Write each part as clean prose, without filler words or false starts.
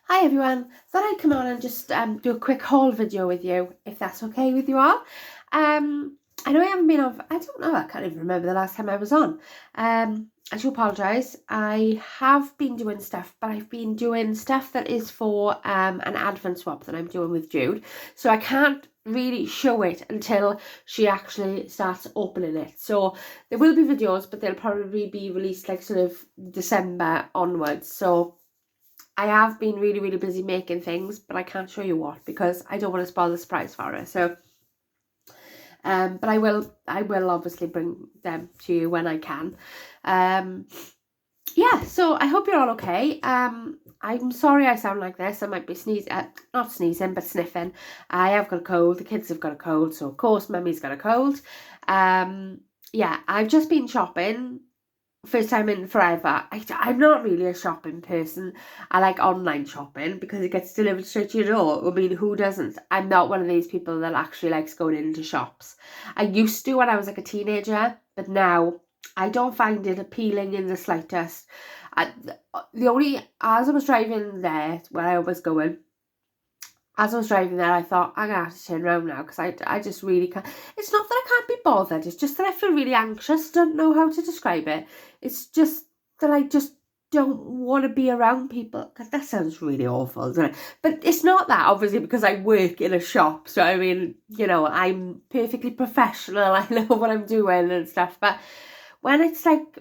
Hi everyone, thought I'd come on and just do a quick haul video with you, if that's okay with you all. I know I haven't been on, I don't know, I can't even remember the last time I was on. I do apologise. I have been doing stuff, but I've been doing stuff that is for an advent swap that I'm doing with Jude. So I can't really show it until she actually starts opening it. So there will be videos, but they'll probably be released like sort of December onwards. So I have been really, really busy making things, but I can't show you what because I don't want to spoil the surprise for her. So, but I will obviously bring them to you when I can. Yeah, so I hope you're all okay. I'm sorry I sound like this. I might be sneezing, not sneezing, but sniffing. I have got a cold. The kids have got a cold, so of course Mummy's got a cold. Yeah, I've just been shopping. First time in forever. I'm not really a shopping person. I like online shopping because it gets delivered straight to your door. I mean, who doesn't? I'm not one of these people that actually likes going into shops. I used to when I was like a teenager, but now I don't find it appealing in the slightest. As I was driving there where I was going, as I was driving there, I thought, I'm going to have to turn around now because I just really can't. It's not that I can't be bothered. It's just that I feel really anxious. Don't know how to describe it. It's just that I just don't want to be around people. Because that sounds really awful, doesn't it? But it's not that, obviously, because I work in a shop. So, I mean, you know, I'm perfectly professional. I know what I'm doing and stuff. But when it's like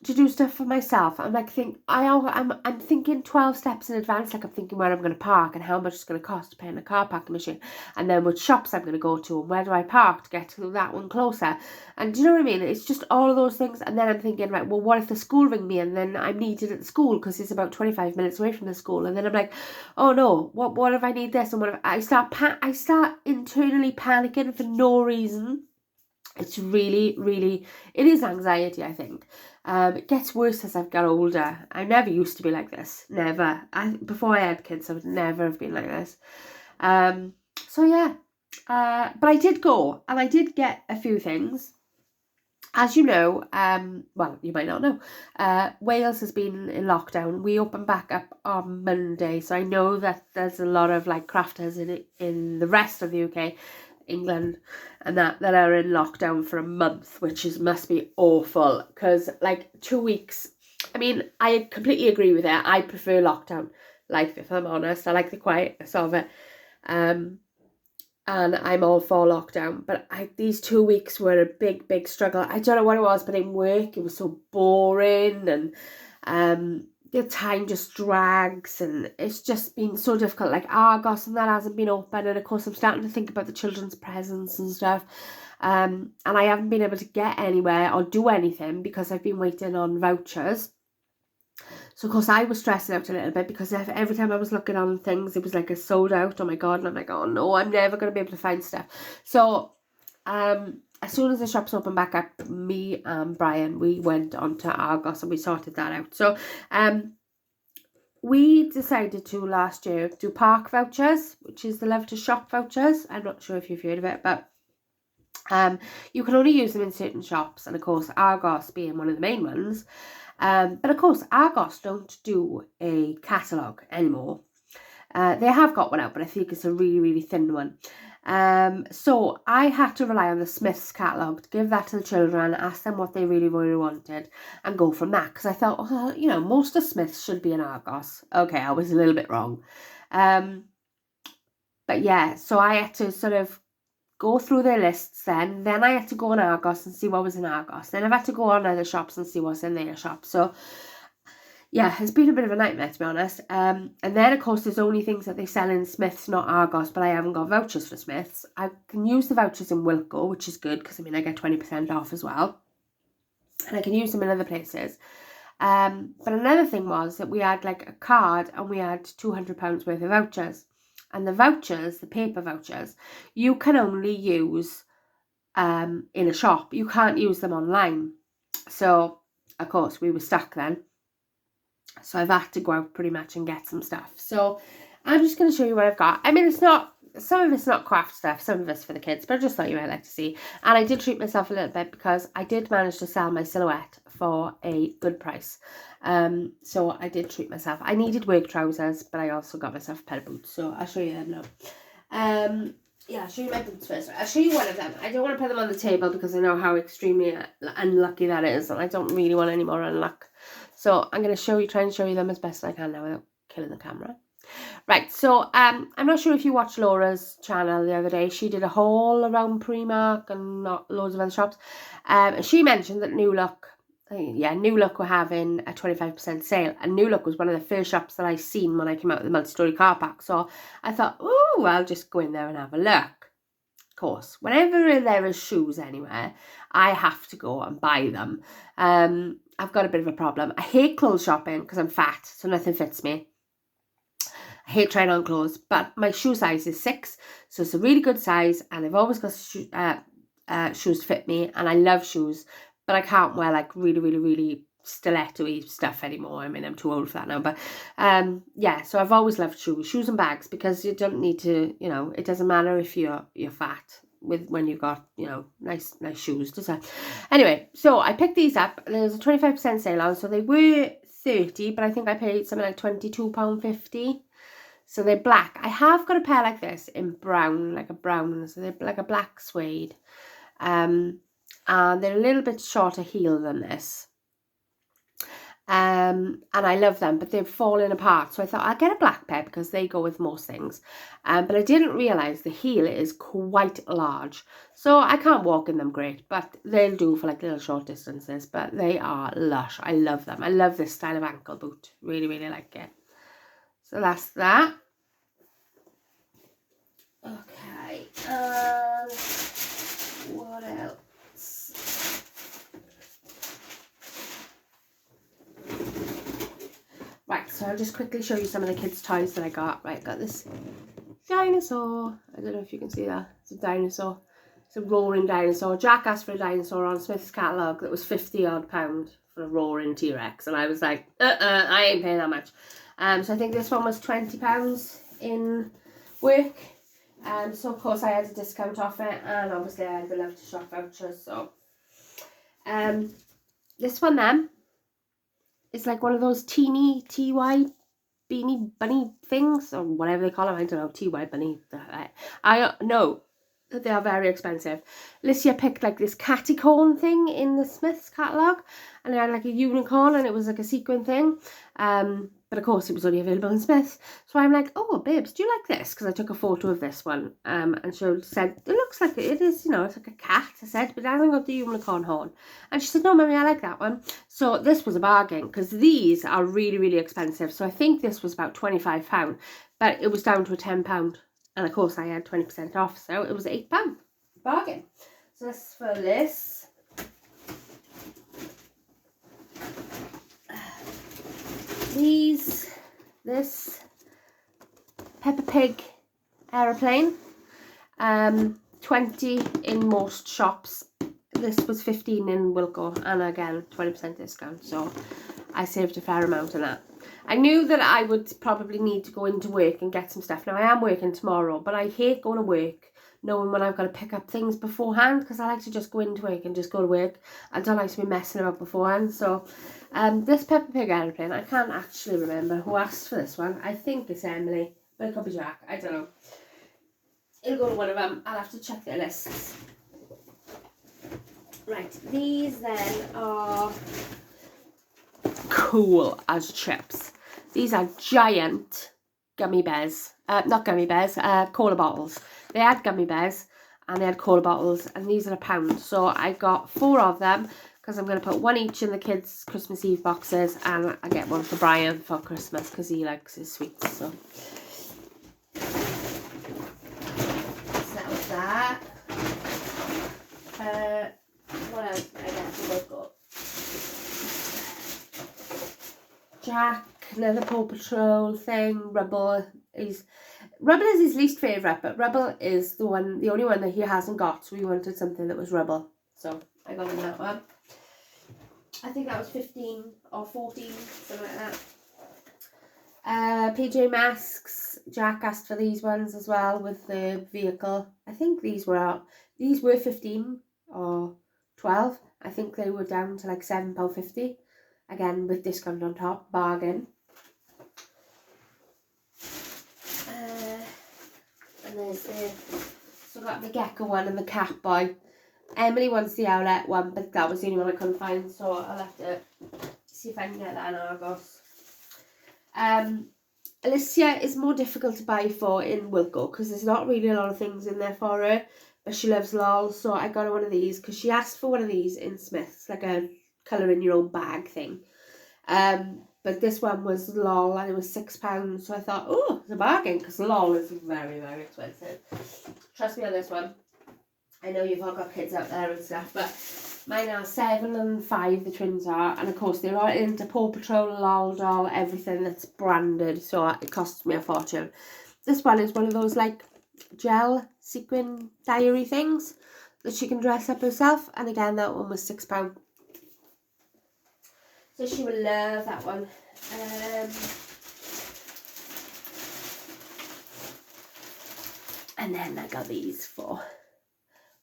to do stuff for myself, I'm like I'm thinking 12 steps in advance. Like I'm thinking where I'm going to park and how much it's going to cost to pay in a car parking machine, and then which shops I'm going to go to and where do I park to get to that one closer. And do you know what I mean? It's just all of those things. And then I'm thinking, right, well, what if the school ring me and then I'm needed at the school because it's about 25 minutes away from the school, and then I'm like, oh no, what if I need this, and what if I start internally panicking for no reason. It's really, really, it is anxiety, I think. It gets worse as I've got older. I never used to be like this. Never. Before I had kids, I would never have been like this. So yeah. But I did go and I did get a few things. As you know, well, you might not know, Wales has been in lockdown. We open back up on Monday, so I know that there's a lot of like crafters in the rest of the UK, England, and that are in lockdown for a month, which must be awful because like 2 weeks. I mean, I completely agree with it. I prefer lockdown life, if I'm honest. I like the quietness of it. And I'm all for lockdown, but these 2 weeks were a big, big struggle. I don't know what it was, but in work it was so boring, and the time just drags, and it's just been so difficult. Like Argos and that hasn't been open, and of course I'm starting to think about the children's presents and stuff. And I haven't been able to get anywhere or do anything because I've been waiting on vouchers. So, of course, I was stressing out a little bit because every time I was looking on things, it was like a sold out. Oh, my God. And I'm like, oh, no, I'm never going to be able to find stuff. So, as soon as the shops opened back up, me and Brian, we went on to Argos and we sorted that out. So, we decided to last year do park vouchers, which is the Love to Shop vouchers. I'm not sure if you've heard of it, but you can only use them in certain shops. And, of course, Argos being one of the main ones. But of course, Argos don't do a catalogue anymore. They have got one out, but I think it's a really, really thin one. So I had to rely on the Smiths catalogue to give that to the children, ask them what they really, really wanted, and go from that. Because I thought, oh, you know, most of Smiths should be in Argos. Okay, I was a little bit wrong. But yeah, so I had to sort of go through their lists then I had to go on Argos and see what was in Argos. Then I've had to go on other shops and see what's in their shops. So yeah, it's been a bit of a nightmare, to be honest. And then of course there's only things that they sell in Smiths, not Argos, but I haven't got vouchers for Smiths. I can use the vouchers in Wilko, which is good because I mean I get 20% off as well, and I can use them in other places. But another thing was that we had like a card and we had £200 worth of vouchers. And the vouchers, the paper vouchers, you can only use in a shop. You can't use them online. So, of course, we were stuck then. So I've had to go out pretty much and get some stuff. So I'm just going to show you what I've got. I mean, it's not some of it's not craft stuff, some of it's for the kids, but I just thought you might like to see. And I did treat myself a little bit because I did manage to sell my silhouette for a good price. So I did treat myself. I needed work trousers, but I also got myself a pair of boots, so I'll show you them now. Yeah, I'll show you my boots first. I'll show you one of them. I don't want to put them on the table because I know how extremely unlucky that is, and I don't really want any more unluck. So I'm going to try and show you them as best I can now without killing the camera. Right, so I'm not sure if you watched Laura's channel the other day. She did a haul around Primark and not loads of other shops. She mentioned that New Look were having a 25% sale, and New Look was one of the first shops that I seen when I came out of the multi-story car park. So I thought, oh, I'll just go in there and have a look. Of course, whenever there is shoes anywhere, I have to go and buy them. I've got a bit of a problem. I hate clothes shopping because I'm fat, so nothing fits me. I hate trying on clothes, but my shoe size is 6, so it's a really good size, and I've always got shoes to fit me, and I love shoes, but I can't wear like really, really, really stiletto-y stuff anymore. I mean, I'm too old for that now, but yeah, so I've always loved shoes and bags, because you don't need to, you know, it doesn't matter if you're fat when you've got, you know, nice shoes, does it? Anyway, so I picked these up. There's a 25% sale on, so they were 30, but I think I paid something like £22.50. So they're black. I have got a pair like this in brown, so they're like a black suede. And they're a little bit shorter heel than this. And I love them, but they've fallen apart. So I thought I'll get a black pair because they go with most things. But I didn't realise the heel is quite large. So I can't walk in them great, but they'll do for like little short distances. But they are lush. I love them. I love this style of ankle boot. Really, really like it. So that's that. Okay, what else? Right, so I'll just quickly show you some of the kids' toys that I got. Right, got this dinosaur. I don't know if you can see that. It's a dinosaur. It's a roaring dinosaur. Jack asked for a dinosaur on Smith's catalogue that was £50 odd for a roaring T-Rex, and I was like, I ain't paying that much. So I think this one was £20 in work. So of course I had a discount off it, and obviously I had the Love to Shop vouchers. So this one then is like one of those teeny TY beanie bunny things, or whatever they call them. I don't know, TY bunny. I know that they are very expensive. Alicia picked like this catty-corn thing in the Smith's catalogue, and it had like a unicorn, and it was like a sequin thing. But of course it was only available in Smith's. So I'm like, oh babes, do you like this? Because I took a photo of this one. And she said, it looks like it is, you know, it's like a cat. I said, but it hasn't got the unicorn horn. And she said, no, mummy, I like that one. So this was a bargain, because these are really, really expensive. So I think this was about £25, but it was down to a £10. And of course I had 20% off, so it was £8. Bargain. So that's for this. This Peppa Pig aeroplane, 20 in most shops. This was 15 in Wilko, and again 20% discount, so I saved a fair amount on that. I knew that I would probably need to go into work and get some stuff. Now I am working tomorrow, but I hate going to work knowing when I've got to pick up things beforehand, because I like to just go into work and just go to work. I don't like to be messing about beforehand. So this Peppa Pig aeroplane, I can't actually remember who asked for this one. I think it's Emily, but it could be Jack. I don't know. It'll go to one of them. I'll have to check their lists. Right, these then are cool as chips. These are giant gummy bears. Not gummy bears, cola bottles. They had gummy bears and they had cola bottles, and these are £1. So I got 4 of them, because I'm going to put one each in the kids' Christmas Eve boxes, and I get one for Brian for Christmas because he likes his sweets. So that was that. What else did I get for Wilko? Jack, another Paw Patrol thing. Rubble is his least favourite, but Rubble is the only one that he hasn't got, so we wanted something that was Rubble. So I got him that one. I think that was 15 or 14, something like that. PJ Masks, Jack asked for these ones as well with the vehicle. I think these were 15 or 12. I think they were down to like £7.50. Again, with discount on top, bargain. And there's so I got the gecko one and the cat boy. Emily wants the Owlet one, but that was the only one I couldn't find, so I'll have to see if I can get that in Argos. Alicia is more difficult to buy for in Wilko because there's not really a lot of things in there for her, but she loves LOL, so I got her one of these because she asked for one of these in Smith's, like a colour in your own bag thing. But this one was LOL and it was £6, so I thought, oh, it's a bargain because LOL is very, very expensive. Trust me on this one. I know you've all got kids out there and stuff, but mine are 7 and 5, the twins are, and of course they're all into Paw Patrol, LOL doll, everything that's branded, so it costs me a fortune. This one is one of those like gel sequin diary things that she can dress up herself, and again that one was £6. So she will love that one. And then I got these for...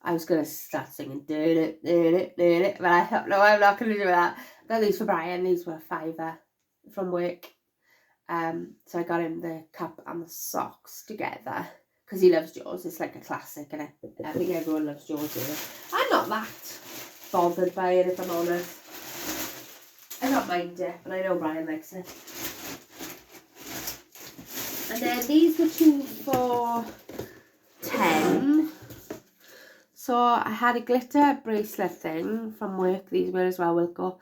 I was going to start singing, but I thought, no, I'm not going to do that. I got these for Brian. These were £5 from work. So I got him the cap and the socks together because he loves Jaws. It's like a classic, and I think everyone loves Jaws here. I'm not that bothered by it, if I'm honest. I don't mind it, but I know Brian likes it. And then these were 2 for £10. So I had a glitter bracelet thing from work. These were as well, Wilko.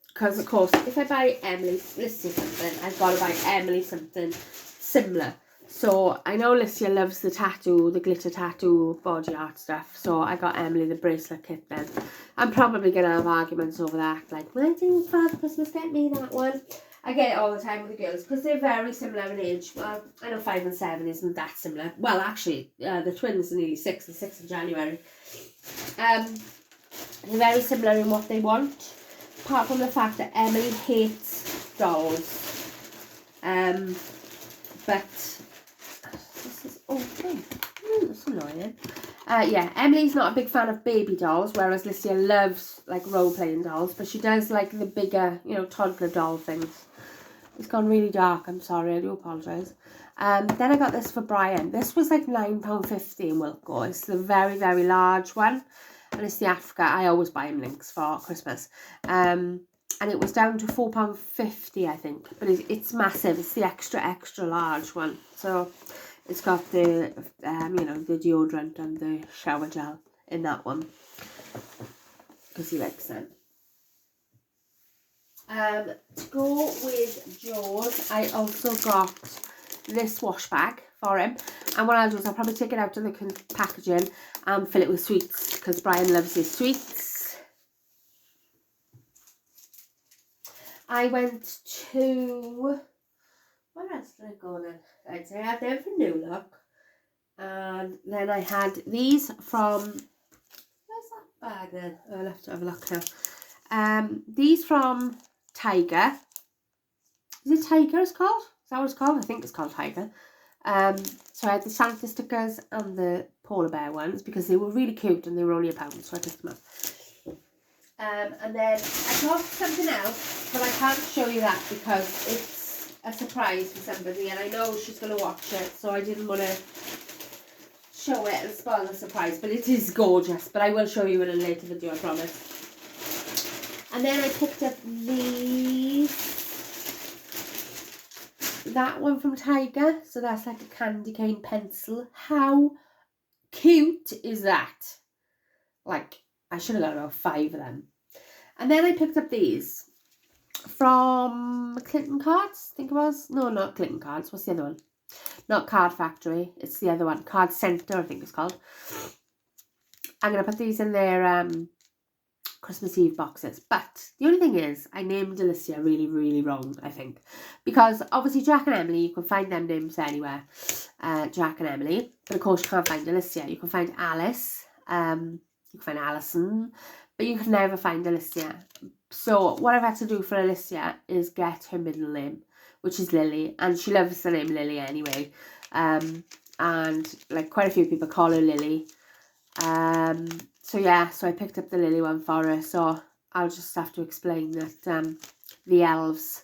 Because of course, if I buy Emily something, I've got to buy Emily something similar. So I know Alicia loves the tattoo, the glitter tattoo, body art stuff. So I got Emily the bracelet kit then. I'm probably going to have arguments over that. Like, why didn't Father Christmas get me that one? I get it all the time with the girls because they're very similar in age. Well, I know 5 and 7 isn't that similar. Well, actually, the twins are nearly 6 and 6 in January. They're very similar in what they want, apart from the fact that Emily hates dolls. But this is open. That's annoying. Yeah, Emily's not a big fan of baby dolls, whereas Alicia loves like role-playing dolls, but she does like the bigger, you know, toddler doll things. It's gone really dark, I'm sorry, I do apologise. Then I got this for Brian. This was like £9.50 in Wilko. It's the very, very large one, and it's the Africa. I always buy him links for Christmas. And it was down to £4.50, I think, but it's massive. It's the extra large one. So it's got the, you know, the deodorant and the shower gel in that one because he likes them. To go with Jaws, I also got this wash bag for him, and what I'll do is I'll probably take it out of the packaging and fill it with sweets because Brian loves his sweets. I went to... where else did I go then? I'd say I had them from New Look, and then I had these from... where's that bag then? Oh, I'll have to have a look now. These from Tiger. Is it Tiger it's called? Is that what it's called? I think it's called Tiger. So I had the Santa stickers and the polar bear ones because they were really cute and they were only £1, so I picked them up. And then I got something else, but I can't show you that because it's a surprise for somebody and I know she's going to watch it, so I didn't want to show it and spoil the surprise, but it is gorgeous. But I will show you in a later video, I promise. And then I picked up that one from Tiger. So that's like a candy cane pencil. How cute is that? Like, I should have got about 5 of them. And then I picked up these from Clinton Cards, I think it was. No, not Clinton Cards. What's the other one? Not Card Factory. It's the other one. Card Centre, I think it's called. I'm going to put these in their Christmas Eve boxes. But the only thing is, I named Alicia really, really wrong, I think. Because obviously Jack and Emily, you can find them names anywhere. Jack and Emily. But of course you can't find Alicia. You can find Alice. You can find Alison. But you can never find Alicia. So what I've had to do for Alicia is get her middle name, which is Lily, and she loves the name Lily anyway. And like quite a few people call her Lily. So yeah, so I picked up the Lily one for her. So I'll just have to explain that the elves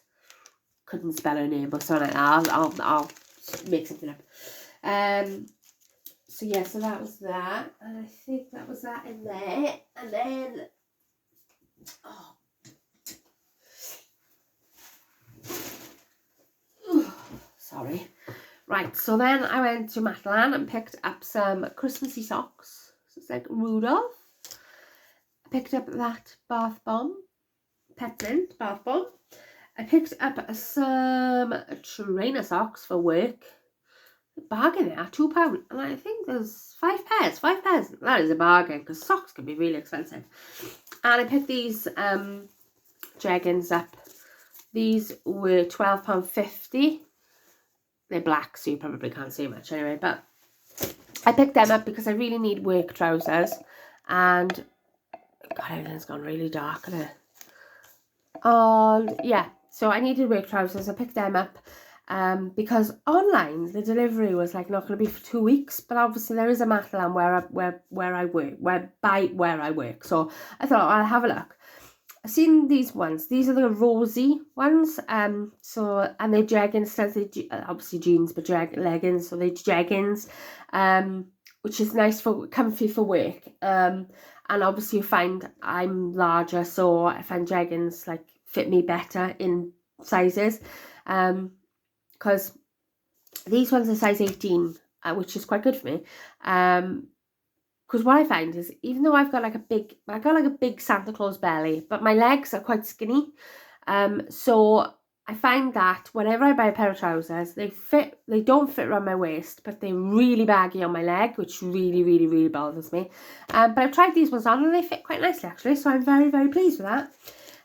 couldn't spell her name or something like that. I'll make something up. So yeah, so that was that, and I think that was that in there, and then sorry. Right, so then I went to Matalan and picked up some Christmassy socks. So it's like Rudolph. I picked up that bath bomb, peppermint bath bomb. I picked up some trainer socks for work. Bargain there, £2, and I think there's 5 pairs. That is a bargain, because socks can be really expensive. And I picked these jeggings up. These were £12.50. They're black, so you probably can't see much anyway, but I picked them up because I really need work trousers. And God, everything's gone really dark, isn't it? Yeah, so I needed work trousers. I picked them up because online the delivery was like not going to be for 2 weeks, but obviously there is a Matalan where I work, so I thought I'll have a look. I've seen these ones. These are the rosy ones. And they're jeggings. They obviously jeans, but leggings. So they're jeggings, which is nice for comfy for work. And obviously you find I'm larger, so I find jeggings like fit me better in sizes. Because these ones are size 18, which is quite good for me. Because what I find is, even though I've got like a big Santa Claus belly, but my legs are quite skinny. So I find that whenever I buy a pair of trousers, they don't fit around my waist, but they're really baggy on my leg, which really, really, really bothers me. But I've tried these ones on and they fit quite nicely actually, so I'm very, very pleased with that.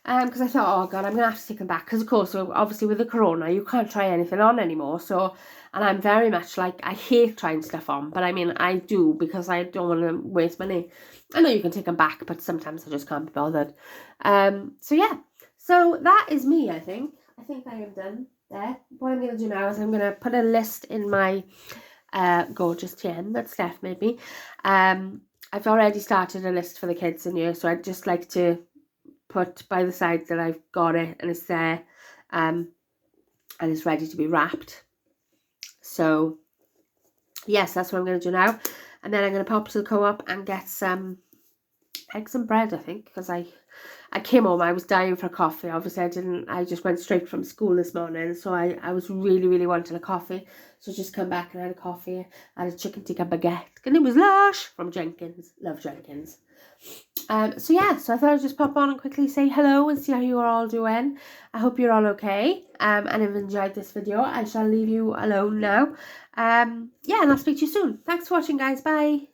Because I thought, oh God, I'm going to have to take them back. Because of course, obviously with the corona, you can't try anything on anymore. So, and I'm very much like, I hate trying stuff on. But I mean, I do because I don't want to waste money. I know you can take them back, but sometimes I just can't be bothered. So yeah, so that is me, I think. I think I am done there. What I'm going to do now is I'm going to put a list in my gorgeous tin that Steph made me. I've already started a list for the kids in here. So I'd just like to put by the side that I've got it and it's there, and it's ready to be wrapped. So yes, that's what I'm going to do now, and then I'm going to pop to the co-op and get some eggs and bread, I think, because I came home, I was dying for a coffee. Obviously I just went straight from school this morning, so I was really, really wanting a coffee. So just come back and had a coffee. I had a chicken tikka baguette, and it was lush from Jenkins. Love Jenkins. So yeah, so I thought I'd just pop on and quickly say hello and see how you are all doing. I hope you're all okay, and have enjoyed this video. I shall leave you alone now. Yeah, and I'll speak to you soon. Thanks for watching, guys. Bye.